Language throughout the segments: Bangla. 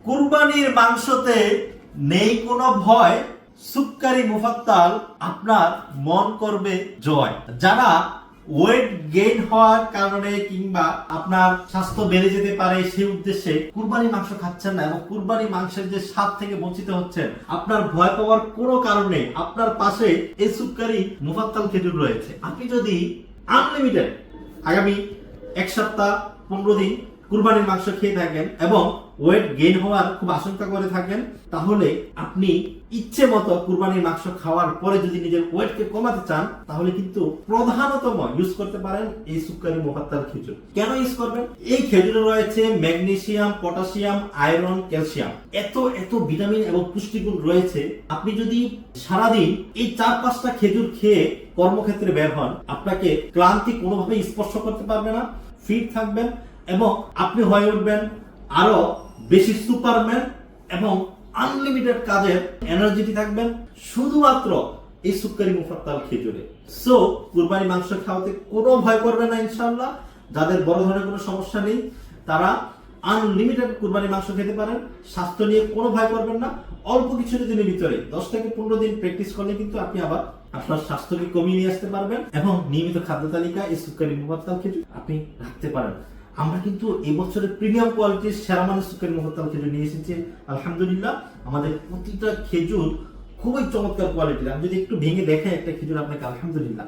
কুরবানির মাংসতে নেই কোনো ভয়, সুক্কারি মুফাত্তাল আপনার মন করবে জয়। যারা ওয়েট গেইন হওয়ার কারণে কিংবা আপনার স্বাস্থ্য বেড়ে যেতে পারে সেই উদ্দেশ্যে কুরবানি মাংস খাচ্ছেন না এবং কুরবানি মাংসের যে স্বাদ থেকে বঞ্চিত হচ্ছেন, আপনার ভয় পাওয়ার কোনো কারণে আপনার পাশে এই সুক্কারি মুফাত্তাল খেজুর রয়েছে। আপনি যদি আনলিমিটেড আগামী এক সপ্তাহ 15 দিন কুরবানির মাংস খেয়ে থাকেন এবং ওয়েট গেইন হওয়ার খুব আশঙ্কা করে থাকেন, তাহলে আপনি ইচ্ছে মতো কুরবানির মাংস খাওয়ার পরে যদি নিজের ওয়েটকে কমাতে চান, তাহলে কিন্তু প্রধানতম ইউজ করতে পারেন এই সুক্কারি মুফাত্তাল খেজুর। কেন ইউজ করবেন? এই খেজুরে রয়েছে ম্যাগনেসিয়াম, পটাশিয়াম, আয়রন, ক্যালসিয়াম, এত ভিটামিন এবং পুষ্টিগুণ রয়েছে। আপনি যদি সারাদিন এই 4-5টা খেজুর খেয়ে কর্মক্ষেত্রে বের হন, আপনাকে ক্লান্তি কোনোভাবেই স্পর্শ করতে পারবে না, ফিট থাকবেন এবং আপনি হয়ে উঠবেন আরো বেশি সুপারম্যান এবং আনলিমিটেড কাজের এনার্জিটি থাকবেন শুধুমাত্র এই সুক্কারি মুফাত্তাল খেজুরে। সো কুরবানি মাংস খাওয়াতে কোনো ভয় করবেন না ইনশাআল্লাহ। যাদের বড় ধরনের কোনো সমস্যা নেই তারা আনলিমিটেড কুরবানি মাংস খেতে পারেন। স্বাস্থ্য নিয়ে কোনো ভয় করবেন না। অল্প কিছু দিনের ভিতরে 10 থেকে 15 দিন প্র্যাকটিস করলে কিন্তু আপনি আবার আপনার স্বাস্থ্যকে কমিয়ে নিয়ে আসতে পারবেন এবং নিয়মিত খাদ্য তালিকায় এই সুক্কারি মুফাত্তাল খেজুর আপনি রাখতে পারেন। আমরা কিন্তু এই বছরের প্রিমিয়াম কোয়ালিটির সেরা মানের সুক্কারি মুফাত্তাল খেজুর নিয়ে এসেছি আলহামদুলিল্লাহ। আমাদের প্রতিটা খেজুর খুবই চমৎকার কোয়ালিটির। আমি যদি একটু ভেঙে দেখাই একটা খেজুর আপনাকে, আলহামদুলিল্লাহ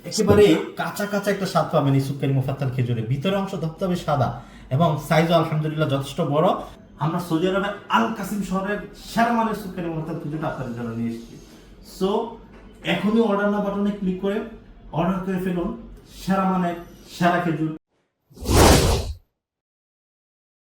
একেবারে কাঁচা কাঁচা একটা স্বাদ পাবেন এই সুক্কারি মুফাত্তাল খেজুরের। ভিতরের অংশ ধবধবে সাদা এবং সাইজও আলহামদুলিল্লাহ যথেষ্ট বড়। আমরা সৌদি আরবের আল কাসিম শহরের সেরা মানের সুক্কারি মুফাত্তাল খেজুরটা আপনাদের জন্য নিয়ে এসেছি। সো এখনই অর্ডার নাও বাটনে ক্লিক করে অর্ডার করে ফেলুন সেরা মানের সেরা খেজুর।